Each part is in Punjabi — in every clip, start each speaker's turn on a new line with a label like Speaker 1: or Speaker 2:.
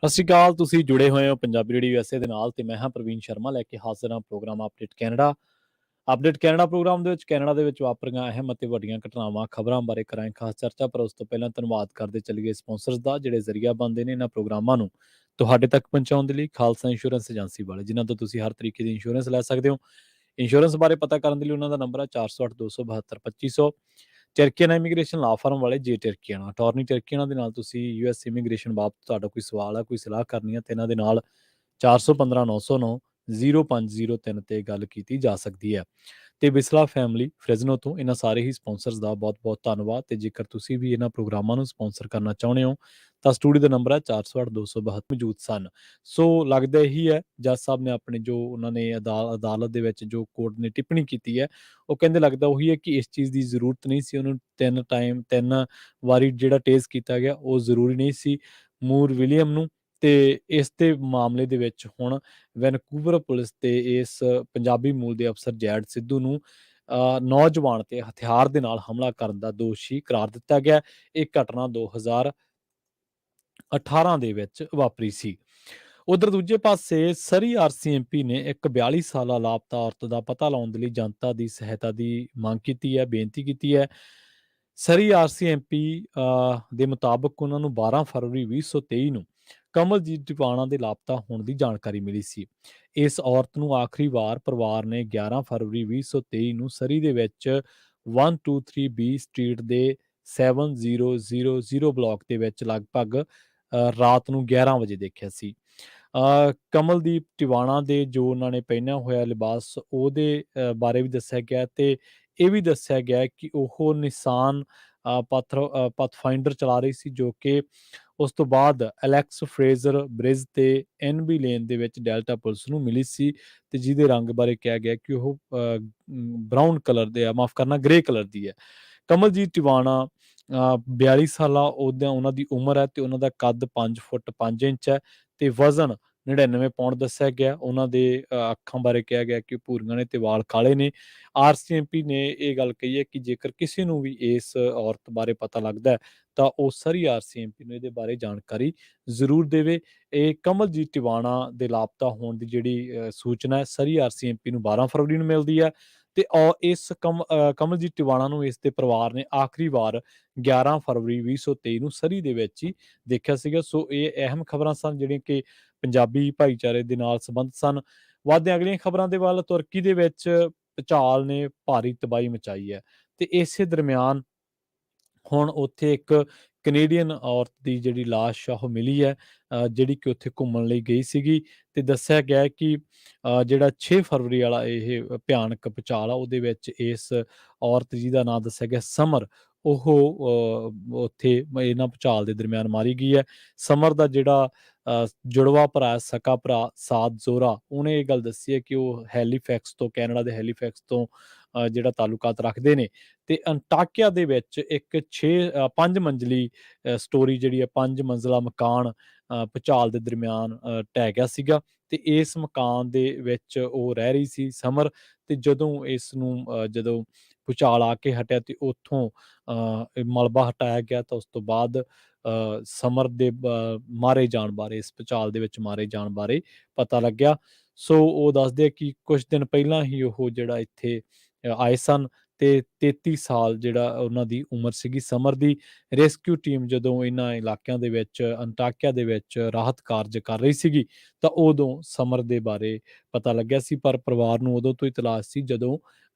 Speaker 1: ਸਤਿ ਸ਼੍ਰੀ ਅਕਾਲ। ਤੁਸੀਂ ਜੁੜੇ ਹੋਏ ਹੋ ਪੰਜਾਬੀ ਰੇਡੀਓ USA ਦੇ ਨਾਲ ਤੇ ਮੈਂ ਹਾਂ ਪ੍ਰਵੀਨ ਸ਼ਰਮਾ ਲੈ ਕੇ ਹਾਜ਼ਰ ਹਾਂ program update Canada. Update Canada program ਦੇ ਵਿੱਚ ਕੈਨੇਡਾ ਦੇ ਵਿੱਚ ਵਾਪਰੀਆਂ ਅਹਿਮ ਅਤੇ ਵੱਡੀਆਂ ਘਟਨਾਵਾਂ ਖਬਰਾਂ ਬਾਰੇ ਕਰਾਂਗੇ ਖਾਸ ਚਰਚਾ। ਪਰ ਉਸ ਤੋਂ ਪਹਿਲਾਂ ਧੰਨਵਾਦ ਕਰਦੇ ਚੱਲੀਏ ਸਪਾਂਸਰਸ ਦਾ ਜਿਹੜੇ ਜ਼ਰੀਆ ਬਣਦੇ ਨੇ ਇਹਨਾਂ ਪ੍ਰੋਗਰਾਮਾਂ ਨੂੰ ਤੁਹਾਡੇ ਤੱਕ ਪਹੁੰਚਾਉਣ ਦੇ ਲਈ। ਖਾਲਸਾ ਇੰਸ਼ੋਰੈਂਸ ਏਜੰਸੀ ਵਾਲੇ ਜਿਨ੍ਹਾਂ ਤੋਂ ਤੁਸੀਂ ਹਰ ਤਰੀਕੇ ਦੀ ਇੰਸ਼ੋਰੈਂਸ ਲੈ ਸਕਦੇ ਹੋ। ਇੰਸ਼ੋਰੈਂਸ ਬਾਰੇ ਪਤਾ ਕਰਨ ਦੇ ਲਈ ਉਹਨਾਂ ਦਾ ਨੰਬਰ ਹੈ 408 272 2500। ਟਰਕੀਅਨ ਇਮੀਗ੍ਰੇਸ਼ਨ ਲਾ ਫਰਮ ਵਾਲੇ ਜੇ ਟਰਕੀਅਨ ਅਟਾਰਨੀ ਟਰਕੀਅਨ ਦੇ ਨਾਲ ਤੁਸੀਂ US ਇਮੀਗ੍ਰੇਸ਼ਨ ਬਾਬਤ ਤੁਹਾਡਾ ਕੋਈ ਸਵਾਲ ਹੈ ਕੋਈ ਸਲਾਹ ਕਰਨੀ ਹੈ ਤੇ ਇਹਨਾਂ ਦੇ ਨਾਲ 415 909 0503 ਤੇ ਗੱਲ ਕੀਤੀ ਜਾ ਸਕਦੀ ਹੈ। ਤੇ ਬਿਸਲਾ ਫੈਮਿਲੀ ਫ੍ਰੈਜ਼ਨੋ ਤੋਂ ਇਹਨਾਂ ਸਾਰੇ ਹੀ ਸਪਾਂਸਰਸ ਦਾ ਬਹੁਤ-ਬਹੁਤ ਧੰਨਵਾਦ। ਤੇ ਜੇਕਰ ਤੁਸੀਂ ਵੀ ਇਹਨਾਂ ਪ੍ਰੋਗਰਾਮਾਂ ਨੂੰ ਸਪਾਂਸਰ ਕਰਨਾ ਚਾਹੁੰਦੇ ਹੋ ਤਾਂ ਸਟੂਡੀਓ ਦਾ ਨੰਬਰ ਹੈ 408 272 ਮੌਜੂਦ ਸਨ। ਸੋ ਲੱਗਦਾ ਇਹੀ ਹੈ ਜੱਜ ਸਾਹਿਬ ਨੇ ਆਪਣੇ ਜੋ ਉਹਨਾਂ ਨੇ ਅਦਾਲਤ ਦੇ ਵਿੱਚ ਜੋ ਕੋਰਟ ਨੇ ਟਿੱਪਣੀ ਕੀਤੀ ਹੈ ਉਹ ਕਹਿੰਦੇ ਲੱਗਦਾ ਉਹੀ ਹੈ ਕਿ ਇਸ ਚੀਜ਼ ਦੀ ਜ਼ਰੂਰਤ ਨਹੀਂ ਸੀ। ਉਹਨੂੰ ਤਿੰਨ ਵਾਰੀ ਜਿਹੜਾ ਟੇਜ਼ ਕੀਤਾ ਗਿਆ ਉਹ ਜ਼ਰੂਰੀ ਨਹੀਂ ਸੀ ਮੂਰ ਵਿਲੀਅਮ ਨੂੰ। ਤੇ ਇਸ ਦੇ ਮਾਮਲੇ ਦੇ ਵਿੱਚ ਹੁਣ ਵੈਨਕੂਵਰ ਪੁਲਿਸ ਤੇ ਇਸ ਪੰਜਾਬੀ ਮੂਲ ਦੇ ਅਫਸਰ ਜੈਡ ਸਿੱਧੂ ਨੂੰ ਨੌਜਵਾਨ ਤੇ ਹਥਿਆਰ ਦੇ ਨਾਲ ਹਮਲਾ ਕਰਨ ਦਾ ਦੋਸ਼ੀ ਕਰਾਰ ਦਿੱਤਾ ਗਿਆ। ਇਹ ਘਟਨਾ 2018 ਦੇ ਵਿੱਚ ਵਾਪਰੀ ਸੀ। ਉਧਰ ਦੂਜੇ ਪਾਸੇ ਸਰੀ RCMP ਨੇ ਇੱਕ 42 ਸਾਲਾ ਲਾਪਤਾ ਔਰਤ ਦਾ ਪਤਾ ਲਾਉਣ ਦੇ ਲਈ ਜਨਤਾ ਦੀ ਸਹਾਇਤਾ ਦੀ ਮੰਗ ਕੀਤੀ ਹੈ, ਬੇਨਤੀ ਕੀਤੀ ਹੈ। ਸਰੀ RCMP ਦੇ ਮੁਤਾਬਕ ਉਹਨਾਂ ਨੂੰ 12 ਫਰਵਰੀ 2023 ਨੂੰ ਕਮਲਜੀਤ ਟਿਵਾਣਾ ਦੇ ਲਾਪਤਾ ਹੋਣ ਦੀ ਜਾਣਕਾਰੀ ਮਿਲੀ ਸੀ। ਇਸ ਔਰਤ ਨੂੰ ਆਖਰੀ ਵਾਰ ਪਰਿਵਾਰ ਨੇ 11 ਫਰਵਰੀ 2023 ਨੂੰ ਸਰੀ ਦੇ ਵਿੱਚ 123B ਸਟਰੀਟ ਦੇ 7000 ਬਲਾਕ ਦੇ ਵਿੱਚ ਲਗਭਗ ਰਾਤ ਨੂੰ 11 ਵਜੇ ਦੇਖਿਆ ਸੀ। ਕਮਲਦੀਪ ਟਿਵਾਣਾ ਦੇ ਜੋ ਉਹਨਾਂ ਨੇ ਪਹਿਨਿਆ ਹੋਇਆ ਲਿਬਾਸ ਉਹਦੇ ਬਾਰੇ ਵੀ ਦੱਸਿਆ ਗਿਆ ਤੇ ਇਹ ਵੀ ਦੱਸਿਆ ਗਿਆ ਕਿ ਉਹ ਨਿਸਾਨ ਪਥਫਾਈਂਡਰ ਚਲਾ ਰਹੀ ਸੀ ਜੋ ਕਿ ਉਸ ਤੋਂ ਬਾਅਦ ਅਲੈਕਸ ਫਰੇਜ਼ਰ ਬ੍ਰਿਜ ਤੇ NB ਲੇਨ ਦੇ ਵਿੱਚ ਡੈਲਟਾ ਪੁਲਿਸ ਨੂੰ ਮਿਲੀ ਸੀ ਤੇ ਜਿਹਦੇ ਰੰਗ ਬਾਰੇ ਕਿਹਾ ਗਿਆ ਕਿ ਉਹ ਬਰਾਊਨ ਕਲਰ ਦੇ ਆ, ਮਾਫ ਕਰਨਾ ਗ੍ਰੇ ਕਲਰ ਦੀ ਹੈ। ਕਮਲਜੀਤ ਟਿਵਾਣਾ 42 ਸਾਲਾ ਉਹਨਾਂ ਦੀ ਉਮਰ ਹੈ ਤੇ ਉਹਨਾਂ ਦਾ ਕੱਦ 5 ਫੁੱਟ 5 ਇੰਚ ਹੈ ਤੇ ਵਜ਼ਨ 99 ਪੌਂਡ ਦੱਸਿਆ ਗਿਆ। ਉਹਨਾਂ ਦੇ ਅੱਖਾਂ ਬਾਰੇ ਕਿਹਾ ਗਿਆ ਕਿ ਭੂਰੀਆਂ ਨੇ ਤੇ ਵਾਲ ਕਾਲੇ ਨੇ। RCMP ਨੇ ਇਹ ਗੱਲ ਕਹੀ ਹੈ ਕਿ ਜੇਕਰ ਕਿਸੇ ਨੂੰ ਵੀ ਇਸ ਔਰਤ ਬਾਰੇ ਪਤਾ ਲੱਗਦਾ ਤਾਂ ਉਹ ਸਰੀ RCMP ਨੂੰ ਇਹਦੇ ਬਾਰੇ ਜਾਣਕਾਰੀ ਜ਼ਰੂਰ ਦੇਵੇ। ਇਹ ਕਮਲਜੀਤ ਟਿਵਾਣਾ ਦੇ ਲਾਪਤਾ ਹੋਣ ਦੀ ਜਿਹੜੀ ਸੂਚਨਾ ਹੈ ਸਰੀ RCMP ਨੂੰ 12 ਫਰਵਰੀ ਨੂੰ ਮਿਲਦੀ ਹੈ ਤੇ ਇਸ ਕਮਲਜੀਤ ਟਿਵਾਣਾ ਨੂੰ ਇਸ ਦੇ ਪਰਿਵਾਰ ਨੇ ਆਖਰੀ ਵਾਰ 11 ਫਰਵਰੀ 2023 ਨੂੰ ਸਰੀ ਦੇ ਵਿੱਚ ਹੀ ਦੇਖਿਆ ਸੀਗਾ। ਸੋ ਇਹ ਅਹਿਮ ਖਬਰਾਂ ਸਨ ਜਿਹੜੀਆਂ ਕਿ ਪੰਜਾਬੀ ਭਾਈਚਾਰੇ ਦੇ ਨਾਲ ਸੰਬੰਧ ਸਨ। ਵੱਧਦੇ ਅਗਲੀਆਂ ਖਬਰਾਂ ਦੇ ਵੱਲ। ਤੁਰਕੀ ਦੇ ਵਿੱਚ ਭੂਚਾਲ ਨੇ ਭਾਰੀ ਤਬਾਹੀ ਮਚਾਈ ਹੈ ਤੇ ਇਸੇ ਦਰਮਿਆਨ ਹੁਣ ਉੱਥੇ ਇੱਕ ਕੈਨੇਡੀਅਨ ਔਰਤ ਦੀ ਜਿਹੜੀ ਲਾਸ਼ ਆ ਉਹ ਮਿਲੀ ਹੈ ਜਿਹੜੀ ਕਿ ਉੱਥੇ ਘੁੰਮਣ ਲਈ ਗਈ ਸੀਗੀ ਤੇ ਦੱਸਿਆ ਗਿਆ ਕਿ ਜਿਹੜਾ 6 ਫਰਵਰੀ ਵਾਲਾ ਇਹ ਭਿਆਨਕ ਭੂਚਾਲ ਆ ਉਹਦੇ ਵਿੱਚ ਇਸ ਔਰਤ ਜਿਹਦਾ ਨਾਮ ਦੱਸਿਆ ਗਿਆ ਸਮਰ ਉਹ ਉੱਥੇ ਇਹਨਾਂ ਭੂਚਾਲ ਦੇ ਦਰਮਿਆਨ ਮਾਰੀ ਗਈ ਹੈ। ਸਮਰ ਦਾ ਜਿਹੜਾ ਜੁੜਵਾ ਭਰਾ ਸਕਾ ਭਰਾ ਸਾਦ ਜ਼ੋਰਾ ਉਹਨੇ ਇਹ ਗੱਲ ਦੱਸੀ ਹੈ ਕਿ ਉਹ ਹੈਲੀਫੈਕਸ ਤੋਂ ਕੈਨੇਡਾ ਦੇ ਹੈਲੀਫੈਕਸ ਤੋਂ ਜਿਹੜਾ ਤਾਲੁਕਾਤ ਰੱਖਦੇ ਨੇ ਤੇ ਅੰਟਾਕਿਆ ਦੇ ਵਿੱਚ ਇੱਕ 5 ਮੰਜ਼ਲੀ ਸਟੋਰੀ ਜਿਹੜੀ ਹੈ 5 ਮੰਜ਼ਲਾ ਮਕਾਨ ਭੂਚਾਲ ਦੇ ਦਰਮਿਆਨ ਢਹਿ ਗਿਆ ਸੀਗਾ ਤੇ ਇਸ ਮਕਾਨ ਦੇ ਵਿੱਚ ਉਹ ਰਹਿ ਰਹੀ ਸੀ ਸਮਰ। ਤੇ ਜਦੋਂ ਇਸ ਨੂੰ ਜਦੋਂ ਭੂਚਾਲ ਆ ਕੇ ਹਟਿਆ ਤੇ ਉੱਥੋਂ ਮਲਬਾ ਹਟਾਇਆ ਗਿਆ ਤਾਂ ਉਸ ਤੋਂ ਬਾਅਦ ਸਮਰ ਦੇ ਮਾਰੇ ਜਾਣ ਬਾਰੇ ਇਸ ਭੂਚਾਲ ਦੇ ਵਿੱਚ ਮਾਰੇ ਜਾਣ ਬਾਰੇ ਪਤਾ ਲੱਗਿਆ। ਸੋ ਉਹ ਦੱਸਦੇ ਆ ਕਿ ਕੁਝ ਦਿਨ ਪਹਿਲਾਂ ਹੀ ਉਹ ਜਿਹੜਾ ਇੱਥੇ ਆਏ ਸਨ ਤੇ 33 ਸਾਲ ਜਿਹੜਾ ਉਹਨਾਂ ਦੀ ਉਮਰ ਸੀਗੀ ਸਮਰ ਦੀ। ਰੈਸਕਿਊ ਟੀਮ ਜਦੋਂ ਇਹਨਾਂ ਇਲਾਕਿਆਂ ਦੇ ਵਿੱਚ ਅੰਟਾਕਿਆ ਦੇ ਵਿੱਚ ਰਾਹਤ ਕਾਰਜ ਕਰ ਰਹੀ ਸੀਗੀ ਤਾਂ ਉਦੋਂ ਸਮਰ ਦੇ ਬਾਰੇ ਪਤਾ ਲੱਗਿਆ ਸੀ ਪਰ ਪਰਿਵਾਰ ਨੂੰ ਉਦੋਂ ਤੋਂ ਹੀ ਤਲਾਸ਼ ਸੀ ਜਦੋਂ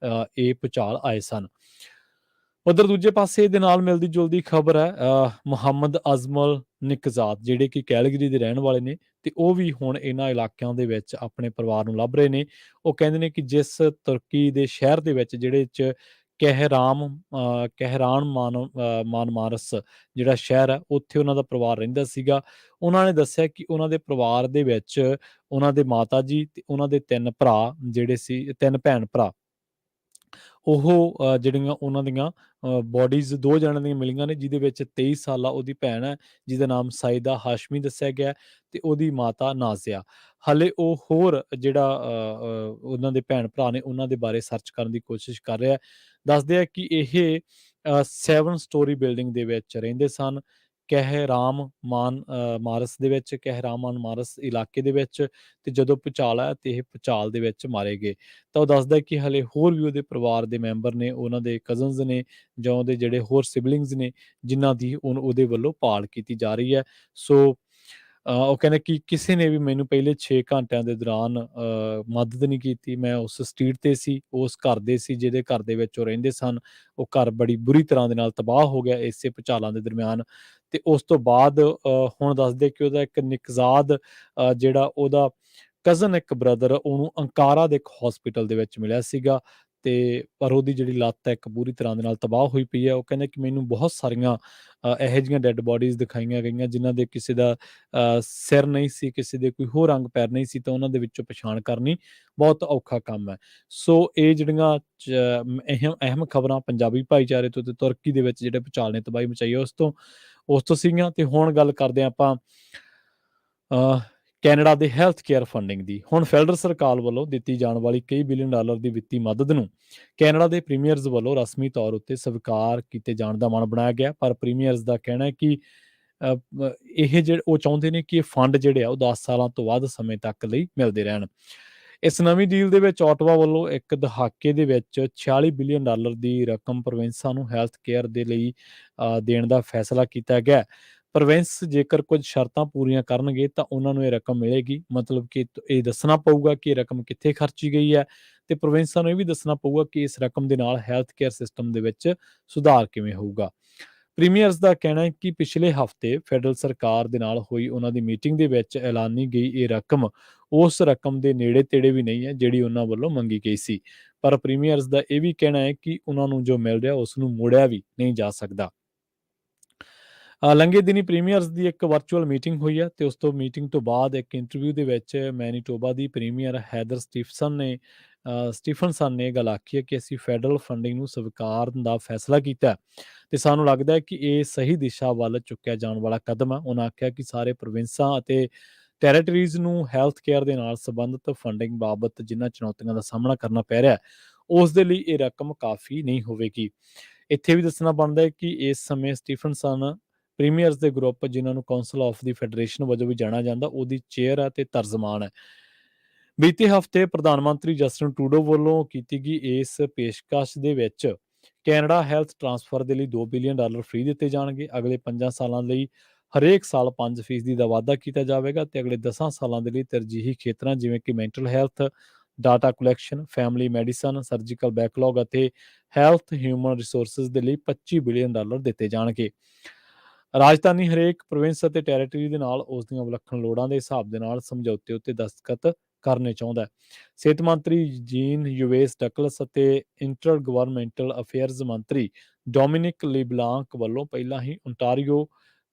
Speaker 1: ਇਹ ਭੂਚਾਲ ਆਏ ਸਨ। ਉਧਰ ਦੂਜੇ ਪਾਸੇ ਇਹਦੇ ਨਾਲ ਮਿਲਦੀ ਜੁਲਦੀ ਖਬਰ ਹੈ ਮੁਹੰਮਦ ਅਜ਼ਮਲ ਨਿਕਜ਼ਾਤ ਜਿਹੜੇ ਕਿ ਕੈਲਗਰੀ ਦੇ ਰਹਿਣ ਵਾਲੇ ਨੇ ਤੇ ਉਹ ਵੀ ਹੁਣ ਇਹਨਾਂ ਇਲਾਕਿਆਂ ਦੇ ਵਿੱਚ ਆਪਣੇ ਪਰਿਵਾਰ ਨੂੰ ਲੱਭ ਰਹੇ ਨੇ। ਉਹ ਕਹਿੰਦੇ ਨੇ ਕਿ ਜਿਸ ਤੁਰਕੀ ਦੇ ਸ਼ਹਿਰ ਦੇ ਵਿੱਚ ਜਿਹੜੇ ਚ ਕਹਿਰਾਨ ਮਾਨਮਾਰਸ ਜਿਹੜਾ ਸ਼ਹਿਰ ਹੈ ਉੱਥੇ ਉਹਨਾਂ ਦਾ ਪਰਿਵਾਰ ਰਹਿੰਦਾ ਸੀਗਾ। ਉਹਨਾਂ ਨੇ ਦੱਸਿਆ ਕਿ ਉਹਨਾਂ ਦੇ ਪਰਿਵਾਰ ਦੇ ਵਿੱਚ ਉਹਨਾਂ ਦੇ ਮਾਤਾ ਜੀ ਤੇ ਉਹਨਾਂ ਦੇ 3 ਭਰਾ ਜਿਹੜੇ ਸੀ 3 ਭੈਣ ਭਰਾ ਉਹ ਜਿਹੜੀਆਂ ਉਹਨਾਂ ਦੀਆਂ ਬੋਡੀਜ਼ 2 ਜਣਿਆਂ ਦੀਆਂ ਮਿਲੀਆਂ ਨੇ ਜਿਹਦੇ ਵਿੱਚ 23 ਸਾਲਾ ਉਹਦੀ ਭੈਣ ਹੈ ਜਿਹਦਾ ਨਾਮ ਸਾਈਦਾ ਹਾਸ਼ਮੀ ਦੱਸਿਆ ਗਿਆ ਤੇ ਉਹਦੀ ਮਾਤਾ ਨਾਜ਼ਿਆ। ਹਾਲੇ ਉਹ ਹੋਰ ਜਿਹੜਾ ਉਹਨਾਂ ਦੇ ਭੈਣ ਭਰਾ ਨੇ ਉਹਨਾਂ ਦੇ ਬਾਰੇ ਸਰਚ ਕਰਨ ਦੀ ਕੋਸ਼ਿਸ਼ ਕਰ ਰਿਹਾ। ਦੱਸਦੇ ਆ ਕਿ ਇਹ 7 ਸਟੋਰੀ ਬਿਲਡਿੰਗ ਦੇ ਵਿੱਚ ਰਹਿੰਦੇ ਸਨ ਮਾਰਸ ਦੇ ਵਿੱਚ, ਕਹਿਰਾਮਾਨ ਮਾਰਸ ਇਲਾਕੇ ਦੇ ਵਿੱਚ, ਤੇ ਜਦੋਂ ਭੁਚਾਲ ਆਇਆ ਤੇ ਇਹ ਭੁਚਾਲ ਦੇ ਵਿੱਚ ਮਾਰੇ ਗਏ। ਤਾਂ ਉਹ ਦੱਸਦਾ ਹੈ ਕਿ ਹਲੇ ਹੋਰ ਵੀ ਉਹਦੇ ਪਰਿਵਾਰ ਦੇ ਮੈਂਬਰ ਨੇ, ਉਹਨਾਂ ਦੇ ਕਜ਼ਨਸ ਨੇ ਜਾਂ ਉਹਦੇ ਜਿਹੜੇ ਹੋਰ ਸਿਬਲਿੰਗਸ ਨੇ, ਜਿਨ੍ਹਾਂ ਦੀ ਉਹਦੇ ਵੱਲੋਂ ਭਾਲ ਕੀਤੀ ਜਾ ਰਹੀ ਹੈ। ਸੋ ਉਹ ਕਹਿੰਦੇ ਕਿ ਕਿਸੇ ਨੇ ਵੀ ਮੈਨੂੰ ਪਹਿਲੇ 6 ਘੰਟਿਆਂ ਦੇ ਦੌਰਾਨ ਮਦਦ ਨਹੀਂ ਕੀਤੀ। ਮੈਂ ਉਸ ਸਟਰੀਟ ਤੇ ਸੀ, ਉਸ ਘਰ ਦੇ ਸੀ ਜਿਹਦੇ ਘਰ ਦੇ ਵਿੱਚ ਉਹ ਰਹਿੰਦੇ ਸਨ। ਉਹ ਘਰ ਬੜੀ ਬੁਰੀ ਤਰ੍ਹਾਂ ਦੇ ਨਾਲ ਤਬਾਹ ਹੋ ਗਿਆ ਇਸੇ ਭੁਚਾਲਾਂ ਦੇ ਦਰਮਿਆਨ। ਤੇ ਉਸ ਤੋਂ ਬਾਅਦ ਹੁਣ ਦੱਸਦੇ ਕਿ ਉਹਦਾ ਇੱਕ ਨਿਕਜ਼ਾਦ ਜਿਹੜਾ ਉਹਦਾ ਕਜ਼ਨ ਇੱਕ ਬ੍ਰਦਰ ਉਹਨੂੰ ਅੰਕਾਰਾ ਦੇ ਇੱਕ ਹਸਪੀਟਲ ਦੇ ਵਿੱਚ ਮਿਲਿਆ ਸੀਗਾ। ਤੇ ਪਰ ਉਹਦੀ ਜਿਹੜੀ ਲੱਤ ਹੈ ਇੱਕ ਬੁਰੀ ਤਰ੍ਹਾਂ ਦੇ ਨਾਲ ਤਬਾਹ ਹੋਈ ਪਈ ਹੈ। ਉਹ ਕਹਿੰਦੇ ਕਿ ਮੈਨੂੰ ਬਹੁਤ ਸਾਰੀਆਂ ਇਹੋ ਜਿਹੀਆਂ ਡੈਡ ਬੋਡੀਜ਼ ਦਿਖਾਈਆਂ ਗਈਆਂ ਜਿਨ੍ਹਾਂ ਦੇ ਕਿਸੇ ਦਾ ਸਿਰ ਨਹੀਂ ਸੀ, ਕਿਸੇ ਦੇ ਕੋਈ ਹੋਰ ਅੰਗ ਪੈਰ ਨਹੀਂ ਸੀ, ਤਾਂ ਉਹਨਾਂ ਦੇ ਵਿੱਚੋਂ ਪਛਾਣ ਕਰਨੀ ਬਹੁਤ ਔਖਾ ਕੰਮ ਹੈ। ਸੋ ਇਹ ਜਿਹੜੀਆਂ ਅਹਿਮ ਅਹਿਮ ਖਬਰਾਂ ਪੰਜਾਬੀ ਭਾਈਚਾਰੇ ਤੋਂ ਤੇ ਤੁਰਕੀ ਦੇ ਵਿੱਚ ਜਿਹੜੇ ਭੂਚਾਲ ਨੇ ਤਬਾਹੀ ਮਚਾਈ ਹੈ ਉਸ ਤੋਂ ਸੀਗੀਆਂ। ਤੇ ਹੁਣ ਗੱਲ ਕਰਦੇ ਹਾਂ ਆਪਾਂ ਕੈਨੇਡਾ ਦੇ ਹੈਲਥ ਕੇਅਰ ਫੰਡਿੰਗ ਦੀ। ਹੁਣ ਫੈਡਰਲ ਸਰਕਾਰ ਵੱਲੋਂ ਦਿੱਤੀ ਜਾਣ ਵਾਲੀ ਕਈ ਬਿਲੀਅਨ ਡਾਲਰ ਦੀ ਵਿੱਤੀ ਮਦਦ ਨੂੰ ਕੈਨੇਡਾ ਦੇ ਪ੍ਰੀਮੀਅਰਜ਼ ਵੱਲੋਂ ਰਸਮੀ ਤੌਰ ਉੱਤੇ ਸਵੀਕਾਰ ਕੀਤੇ ਜਾਣ ਦਾ ਮਨ ਬਣਾਇਆ ਗਿਆ। ਪਰ ਪ੍ਰੀਮੀਅਰਜ਼ ਦਾ ਕਹਿਣਾ ਹੈ ਕਿ ਇਹ ਜਿਹੜੇ ਉਹ ਚਾਹੁੰਦੇ ਨੇ ਕਿ ਇਹ ਫੰਡ ਜਿਹੜੇ ਆ ਉਹ 10 ਸਾਲਾਂ ਤੋਂ ਵੱਧ ਸਮੇਂ ਤੱਕ ਲਈ ਮਿਲਦੇ ਰਹਿਣ। ਇਸ ਨਵੀਂ ਡੀਲ ਦੇ ਵਿੱਚ ਓਟਵਾ ਵੱਲੋਂ ਇੱਕ ਦਹਾਕੇ ਦੇ ਵਿੱਚ 46 ਬਿਲੀਅਨ ਡਾਲਰ ਦੀ ਰਕਮ ਪ੍ਰੋਵਿੰਸਾਂ ਨੂੰ ਹੈਲਥ ਕੇਅਰ ਦੇ ਲਈ ਦੇਣ ਦਾ ਫੈਸਲਾ ਕੀਤਾ ਗਿਆ। ਪ੍ਰੋਵਿੰਸ ਜੇਕਰ ਕੁਝ ਸ਼ਰਤਾਂ ਪੂਰੀਆਂ ਕਰਨਗੇ ਤਾਂ ਉਹਨਾਂ ਨੂੰ ਇਹ ਰਕਮ ਮਿਲੇਗੀ। ਮਤਲਬ ਕਿ ਇਹ ਦੱਸਣਾ ਪਊਗਾ ਕਿ ਇਹ ਰਕਮ ਕਿੱਥੇ ਖਰਚੀ ਗਈ ਹੈ, ਤੇ ਪ੍ਰੋਵਿੰਸਾਂ ਨੂੰ ਇਹ ਵੀ ਦੱਸਣਾ ਪਊਗਾ ਕਿ ਇਸ ਰਕਮ ਦੇ ਨਾਲ ਹੈਲਥ ਕੇਅਰ ਸਿਸਟਮ ਦੇ ਵਿੱਚ ਸੁਧਾਰ ਕਿਵੇਂ ਹੋਊਗਾ। ਪ੍ਰੀਮੀਅਰਸ ਦਾ ਕਹਿਣਾ ਹੈ ਕਿ ਪਿਛਲੇ ਹਫ਼ਤੇ ਫੈਡਰਲ ਸਰਕਾਰ ਦੇ ਨਾਲ ਹੋਈ ਉਹਨਾਂ ਦੀ ਮੀਟਿੰਗ ਦੇ ਵਿੱਚ ਐਲਾਨੀ ਗਈ ਇਹ ਰਕਮ ਉਸ ਰਕਮ ਦੇ ਨੇੜੇ-ਤੇੜੇ ਵੀ ਨਹੀਂ ਹੈ ਜਿਹੜੀ ਉਹਨਾਂ ਵੱਲੋਂ ਮੰਗੀ ਗਈ ਸੀ। ਪਰ ਪ੍ਰੀਮੀਅਰਸ ਦਾ ਇਹ ਵੀ ਕਹਿਣਾ ਹੈ ਕਿ ਉਹਨਾਂ ਨੂੰ ਜੋ ਮਿਲ ਰਿਹਾ ਉਸ ਨੂੰ ਮੋੜਿਆ ਵੀ ਨਹੀਂ ਜਾ ਸਕਦਾ। ਲੰਘੇ ਦਿਨੀ ਪ੍ਰੀਮੀਅਰਸ ਦੀ ਇੱਕ ਵਰਚੁਅਲ ਮੀਟਿੰਗ ਹੋਈ ਹੈ, ਤੇ ਉਸ ਤੋਂ ਮੀਟਿੰਗ ਤੋਂ ਬਾਅਦ ਇੱਕ ਇੰਟਰਵਿਊ ਦੇ ਵਿੱਚ ਮੈਨੀਟੋਬਾ ਦੀ ਪ੍ਰੀਮੀਅਰ ਹੈਦਰ ਸਟੀਫਨਸਨ ਨੇ ਇਹ ਗੱਲ ਆਖੀ ਹੈ ਕਿ ਅਸੀਂ ਫੈਡਰਲ ਫੰਡਿੰਗ ਨੂੰ ਸਵੀਕਾਰਨ ਦਾ ਫੈਸਲਾ ਕੀਤਾ ਹੈ ਤੇ ਸਾਨੂੰ ਲੱਗਦਾ ਹੈ ਕਿ ਇਹ ਸਹੀ ਦਿਸ਼ਾ ਵੱਲ ਚੁੱਕਿਆ ਜਾਣ ਵਾਲਾ ਕਦਮ ਹੈ। ਉਹਨਾਂ ਆਖਿਆ ਕਿ ਸਾਰੇ ਪ੍ਰੋਵਿੰਸਾਂ ਅਤੇ ਟੈਰੀਟਰੀਜ਼ ਨੂੰ ਹੈਲਥ ਕੇਅਰ ਦੇ ਨਾਲ ਸੰਬੰਧਿਤ ਫੰਡਿੰਗ ਬਾਬਤ ਜਿਨ੍ਹਾਂ ਚੁਣੌਤੀਆਂ ਦਾ ਸਾਹਮਣਾ ਕਰਨਾ ਪੈ ਰਿਹਾ ਹੈ, ਉਸ ਦੇ ਲਈ ਇਹ ਰਕਮ ਕਾਫੀ ਨਹੀਂ ਹੋਵੇਗੀ। ਇੱਥੇ ਵੀ ਦੱਸਣਾ ਬਣਦਾ ਹੈ ਕਿ ਇਸ ਸਮੇਂ ਸਟੀਫਨਸਨ ਪ੍ਰੀਮੀਅਰਸ ਦੇ ਗਰੁੱਪ, ਜਿਨ੍ਹਾਂ ਨੂੰ ਕਾਉਂਸਲ ਆਫ ਦੀ ਫੈਡਰੇਸ਼ਨ ਵਜੋਂ ਵੀ ਜਾਣਿਆ ਜਾਂਦਾ, ਉਹਦੀ ਚੇਅਰ ਹੈ ਤੇ ਤਰਜਮਾਨ ਹੈ। ਬੀਤੇ ਹਫ਼ਤੇ ਪ੍ਰਧਾਨ ਮੰਤਰੀ ਜਸਟਿਨ ਟਰੂਡੋ ਵੱਲੋਂ ਕੀਤੀ ਗਈ ਇਸ ਪੇਸ਼ਕਸ਼ ਦੇ ਵਿੱਚ ਕੈਨੇਡਾ ਹੈਲਥ ਟਰਾਂਸਫਰ ਦੇ ਲਈ 2 ਬਿਲੀਅਨ ਡਾਲਰ ਫ੍ਰੀ ਦਿੱਤੇ ਜਾਣਗੇ। ਅਗਲੇ 5 ਸਾਲਾਂ ਲਈ ਹਰੇਕ ਸਾਲ 5% ਦਾ ਵਾਧਾ ਕੀਤਾ ਜਾਵੇਗਾ ਤੇ ਅਗਲੇ 10 ਸਾਲਾਂ ਦੇ ਲਈ ਤਰਜੀਹੀ ਖੇਤਰਾਂ ਜਿਵੇਂ ਕਿ mental health, data collection, family medicine, surgical backlog ਅਤੇ ਹੈਲਥ ਹਿਊਮਨ ਰਿਸੋਰਸਿਸ ਦੇ ਲਈ 25 ਬਿਲੀਅਨ ਡਾਲਰ ਦਿੱਤੇ ਜਾਣਗੇ। ਰਾਜਧਾਨੀ ਹਰੇਕ ਪ੍ਰੋਵਿੰਸ ਅਤੇ ਟੈਰੀਟਰੀ ਦੇ ਨਾਲ ਉਸ ਦੀਆਂ ਵਿਲੱਖਣ ਲੋੜਾਂ ਦੇ ਹਿਸਾਬ ਦੇ ਨਾਲ ਸਮਝੌਤੇ ਉੱਤੇ ਦਸਤਖਤ ਕਰਨੇ ਚਾਹੁੰਦਾ ਹੈ। ਸਿਹਤ ਮੰਤਰੀ ਜੀਨ ਯੂਵੇਸ ਡਕਲਸ ਅਤੇ ਇੰਟਰ ਗਵਰਨਮੈਂਟਲ ਅਫੇਅਰਜ਼ ਮੰਤਰੀ ਡੋਮਿਨਿਕ ਲਿਬਲਾਂਕ ਵੱਲੋਂ ਪਹਿਲਾਂ ਹੀ ਓਨਟਾਰੀਓ,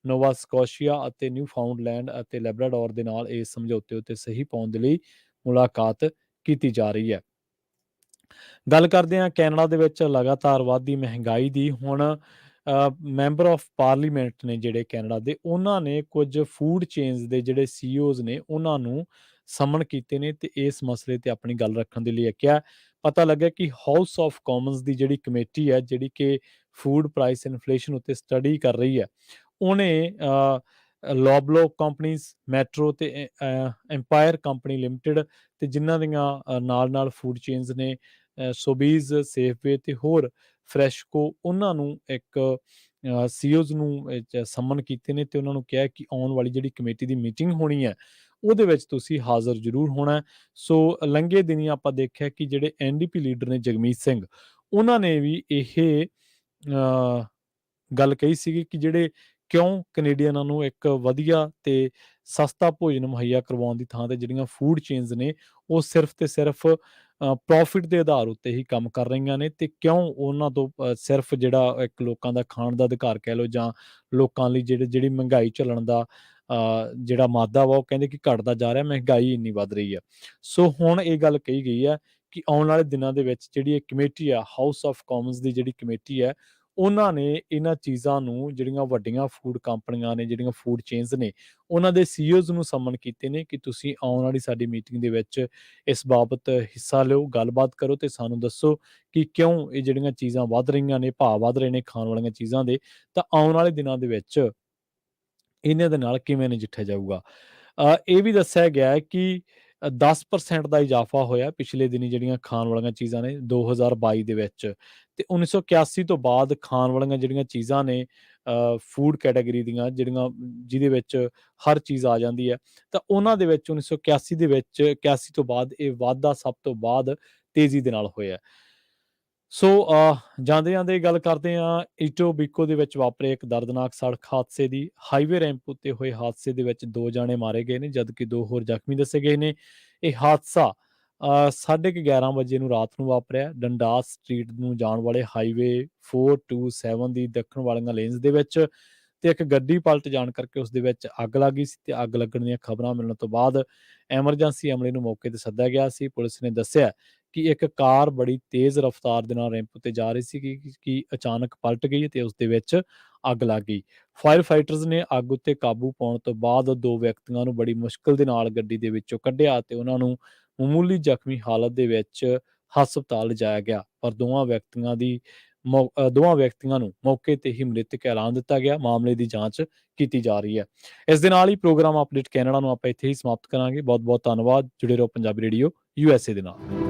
Speaker 1: ਨੋਵਾ ਸਕੋਸ਼ੀਆ ਅਤੇ ਨਿਊਫਾਊਂਡਲੈਂਡ ਅਤੇ ਲੈਬਰਾਡੋਰ ਦੇ ਨਾਲ ਇਸ ਸਮਝੌਤੇ ਉੱਤੇ ਸਹੀ ਪਾਉਣ ਦੇ ਲਈ ਮੁਲਾਕਾਤ ਕੀਤੀ ਜਾ ਰਹੀ ਹੈ। ਗੱਲ ਕਰਦੇ ਹਾਂ ਕੈਨੇਡਾ ਦੇ ਵਿੱਚ ਲਗਾਤਾਰ ਵੱਧਦੀ ਮਹਿੰਗਾਈ ਦੀ। ਹੁਣ ਮੈਂਬਰ ਆਫ ਪਾਰਲੀਮੈਂਟ ਨੇ ਜਿਹੜੇ ਕੈਨੇਡਾ ਦੇ, ਉਹਨਾਂ ਨੇ ਕੁਝ ਫੂਡ ਚੇਨਸ ਦੇ ਜਿਹੜੇ ਸੀਈਓਜ਼ ਨੇ ਉਹਨਾਂ ਨੂੰ ਸਮਨ ਕੀਤੇ ਨੇ ਤੇ ਇਸ ਮਸਲੇ ਤੇ ਆਪਣੀ ਗੱਲ ਰੱਖਣ ਦੇ ਲਈ ਕਿਹਾ। ਪਤਾ ਲੱਗਾ ਕਿ ਹਾਊਸ ਆਫ ਕਾਮਨਸ ਦੀ ਜਿਹੜੀ ਕਮੇਟੀ ਹੈ, ਜਿਹੜੀ ਕਿ ਫੂਡ ਪ੍ਰਾਈਸ ਇਨਫਲੇਸ਼ਨ ਉੱਤੇ ਸਟੱਡੀ ਕਰ ਰਹੀ ਹੈ, ਉਹਨੇ ਲੋਬਲੋ ਕੰਪਨੀਜ਼, ਮੈਟਰੋ ਤੇ ਐਮਪਾਇਰ ਕੰਪਨੀ ਲਿਮਟਿਡ ਤੇ ਜਿਨ੍ਹਾਂ ਦੀਆਂ ਨਾਲ-ਨਾਲ ਫੂਡ ਚੇਨਸ ਨੇ ਸੋਬੀਜ਼, ਸੇਫਵੇ ਤੇ ਹੋਰ ਫਰੈਸ਼ਕੋ, ਉਹਨਾਂ ਨੂੰ ਇੱਕ ਸੀਈਓਜ਼ ਨੂੰ ਸਮਨ ਕੀਤੇ ਨੇ ਤੇ ਉਹਨਾਂ ਨੂੰ ਕਿਹਾ ਕਿ ਆਉਣ ਵਾਲੀ ਜਿਹੜੀ ਕਮੇਟੀ ਦੀ ਮੀਟਿੰਗ ਹੋਣੀ ਹੈ ਉਹਦੇ ਵਿੱਚ ਤੁਸੀਂ ਹਾਜ਼ਰ ਜ਼ਰੂਰ ਹੋਣਾ। ਸੋ ਲੰਘੇ ਦਿਨੀ ਆਪਾਂ ਦੇਖਿਆ ਕਿ ਜਿਹੜੇ ਐਨਡੀਪੀ ਲੀਡਰ ਨੇ ਜਗਮੀਤ ਸਿੰਘ, ਉਹਨਾਂ ਨੇ ਵੀ ਇਹ ਗੱਲ ਕਹੀ ਸੀਗੀ ਕਿ ਜਿਹੜੇ ਕਿਉਂ ਕੈਨੇਡੀਅਨਾਂ ਨੂੰ ਇੱਕ ਵਧੀਆ ਤੇ ਸਸਤਾ ਭੋਜਨ ਮੁਹੱਈਆ ਕਰਵਾਉਣ ਦੀ ਥਾਂ ਤੇ ਜਿਹੜੀਆਂ ਫੂਡ ਚੇਨਸ ਨੇ ਉਹ ਸਿਰਫ ਤੇ ਸਿਰਫ ਪ੍ਰੋਫਿਟ ਦੇ ਆਧਾਰ ਉੱਤੇ ਹੀ ਕੰਮ ਕਰ ਰਹੀਆਂ ਨੇ, ਤੇ ਕਿਉਂ ਉਹਨਾਂ ਤੋਂ ਸਿਰਫ ਜਿਹੜਾ ਇੱਕ ਲੋਕਾਂ ਦਾ ਖਾਣ ਦਾ ਅਧਿਕਾਰ ਕਹਿ ਲਓ ਜਾਂ ਲੋਕਾਂ ਲਈ ਜਿਹੜੀ ਮਹਿੰਗਾਈ ਝੱਲਣ ਦਾ ਜਿਹੜਾ ਮਾਦਾ ਵਾ ਉਹ ਕਹਿੰਦੇ ਕਿ ਘਟਦਾ ਜਾ ਰਿਹਾ, ਮਹਿੰਗਾਈ ਇੰਨੀ ਵੱਧ ਰਹੀ ਹੈ। ਸੋ ਹੁਣ ਇਹ ਗੱਲ ਕਹੀ ਗਈ ਹੈ ਕਿ ਆਉਣ ਵਾਲੇ ਦਿਨਾਂ ਦੇ ਵਿੱਚ ਜਿਹੜੀ ਇਹ ਕਮੇਟੀ ਆ, ਹਾਊਸ ਆਫ ਕਾਮਨਸ ਦੀ ਜਿਹੜੀ ਕਮੇਟੀ ਹੈ, ਉਹਨਾਂ ਨੇ ਇਹਨਾਂ ਚੀਜ਼ਾਂ ਨੂੰ, ਜਿਹੜੀਆਂ ਵੱਡੀਆਂ ਫੂਡ ਕੰਪਨੀਆਂ ਨੇ, ਜਿਹੜੀਆਂ ਫੂਡ ਚੇਨਸ ਨੇ, ਉਹਨਾਂ ਦੇ ਸੀਈਓਜ਼ ਨੂੰ ਸਮਨ ਕੀਤੇ ਨੇ ਕਿ ਤੁਸੀਂ ਆਉਣ ਵਾਲੀ ਸਾਡੀ ਮੀਟਿੰਗ ਦੇ ਵਿੱਚ ਇਸ ਬਾਬਤ ਹਿੱਸਾ ਲਿਓ, ਗੱਲਬਾਤ ਕਰੋ ਤੇ ਸਾਨੂੰ ਦੱਸੋ ਕਿ ਕਿਉਂ ਇਹ ਜਿਹੜੀਆਂ ਚੀਜ਼ਾਂ ਵੱਧ ਰਹੀਆਂ ਨੇ, ਭਾਅ ਵੱਧ ਰਹੇ ਨੇ ਖਾਣ ਵਾਲੀਆਂ ਚੀਜ਼ਾਂ ਦੇ। ਤਾਂ ਆਉਣ ਵਾਲੇ ਦਿਨਾਂ ਦੇ ਵਿੱਚ ਇਹਨਾਂ ਦੇ ਨਾਲ ਕਿਵੇਂ ਨਜਿੱਠਿਆ ਜਾਊਗਾ। ਇਹ ਵੀ ਦੱਸਿਆ ਗਿਆ ਹੈ ਕਿ 10% ਦਾ ਇਜ਼ਾਫਾ ਹੋਇਆ ਪਿਛਲੇ ਦਿਨੀ ਜਿਹੜੀਆਂ ਖਾਣ ਵਾਲੀਆਂ ਚੀਜ਼ਾਂ ਨੇ 2022 ਦੇ ਵਿੱਚ, ਤੇ 1981 ਤੋਂ ਬਾਅਦ ਖਾਣ ਵਾਲੀਆਂ ਜਿਹੜੀਆਂ ਚੀਜ਼ਾਂ ਨੇ ਫੂਡ ਕੈਟਾਗਰੀ ਦੀਆਂ ਜਿਹੜੀਆਂ ਜਿਹਦੇ ਵਿੱਚ ਹਰ ਚੀਜ਼ ਆ ਜਾਂਦੀ ਹੈ, ਤਾਂ ਉਹਨਾਂ ਦੇ ਵਿੱਚ 1981 ਦੇ ਵਿੱਚ 81 ਤੋਂ ਬਾਅਦ ਇਹ ਵਾਧਾ ਸਭ ਤੋਂ ਬਾਅਦ ਤੇਜ਼ੀ ਦੇ ਨਾਲ ਹੋਇਆ। ਸੋ ਜਾਂਦੇ-ਜਾਂਦੇ ਗੱਲ ਕਰਦੇ ਹਾਂ ਇਟੋਬੀਕੋ ਦੇ ਵਿੱਚ ਵਾਪਰੇ ਇੱਕ ਦਰਦਨਾਕ ਸੜਕ ਹਾਦਸੇ ਦੀ। ਹਾਈਵੇ ਰੈਂਪ ਉੱਤੇ ਹੋਏ ਹਾਦਸੇ ਦੇ ਵਿੱਚ 2 ਜਾਣੇ ਮਾਰੇ ਗਏ ਨੇ, ਜਦਕਿ 2 ਹੋਰ ਜ਼ਖਮੀ ਦੱਸੇ ਗਏ ਨੇ। ਇਹ ਹਾਦਸਾ 11:30 ਵਜੇ ਨੂੰ ਰਾਤ ਨੂੰ ਵਾਪਰਿਆ ਡੰਡਾਸ ਸਟਰੀਟ ਨੂੰ ਜਾਣ ਵਾਲੇ ਹਾਈਵੇ 427 ਦੀ ਦੱਖਣ ਵਾਲੀਆਂ ਲੇਨਸ ਦੇ ਵਿੱਚ, ਤੇ ਇੱਕ ਗੱਡੀ ਪਲਟ ਜਾਣ ਕਰਕੇ ਉਸ ਦੇ ਵਿੱਚ ਅੱਗ ਲੱਗ ਗਈ ਸੀ, ਤੇ ਅੱਗ ਲੱਗਣ ਦੀਆਂ ਖਬਰਾਂ ਮਿਲਣ ਤੋਂ ਬਾਅਦ ਐਮਰਜੈਂਸੀ ਅਮਲੇ ਨੂੰ ਮੌਕੇ ਤੇ ਸੱਦਿਆ ਗਿਆ ਸੀ। ਪੁਲਿਸ ਨੇ ਦੱਸਿਆ ਕਿ ਇੱਕ ਕਾਰ ਬੜੀ ਤੇਜ਼ ਰਫ਼ਤਾਰ ਦੇ ਨਾਲ ਰੈਂਪ ਉੱਤੇ ਜਾ ਰਹੀ ਸੀ ਕਿ ਅਚਾਨਕ ਪਲਟ ਗਈ ਤੇ ਉਸ ਦੇ ਵਿੱਚ ਅੱਗ ਲੱਗ ਗਈ। ਫਾਇਰ ਫਾਈਟਰਸ ਨੇ ਅੱਗ ਉੱਤੇ ਕਾਬੂ ਪਾਉਣ ਤੋਂ ਬਾਅਦ 2 ਵਿਅਕਤੀਆਂ ਨੂੰ ਬੜੀ ਮੁਸ਼ਕਲ ਦੇ ਨਾਲ ਗੱਡੀ ਦੇ ਵਿੱਚੋਂ ਕੱਢਿਆ ਤੇ ਉਹਨਾਂ ਨੂੰ ਮਾਮੂਲੀ ਜ਼ਖਮੀ ਹਾਲਤ ਦੇ ਵਿੱਚ ਹਸਪਤਾਲ ਲਿਜਾਇਆ ਗਿਆ, ਪਰ ਦੋਵਾਂ ਵਿਅਕਤੀਆਂ ਨੂੰ ਮੌਕੇ ਤੇ ਹੀ ਮ੍ਰਿਤਕ ਐਲਾਨ ਦਿੱਤਾ ਗਿਆ। ਮਾਮਲੇ ਦੀ ਜਾਂਚ ਕੀਤੀ ਜਾ ਰਹੀ ਹੈ। ਇਸ ਦੇ ਨਾਲ ਹੀ ਪ੍ਰੋਗਰਾਮ ਅਪਡੇਟ ਕੈਨੇਡਾ ਨੂੰ ਆਪਾਂ ਇੱਥੇ ਹੀ ਸਮਾਪਤ ਕਰਾਂਗੇ। ਬਹੁਤ-ਬਹੁਤ ਧੰਨਵਾਦ। ਜੁੜੇ ਰਹੋ ਪੰਜਾਬੀ ਰੇਡੀਓ USA ਦੇ ਨਾਲ।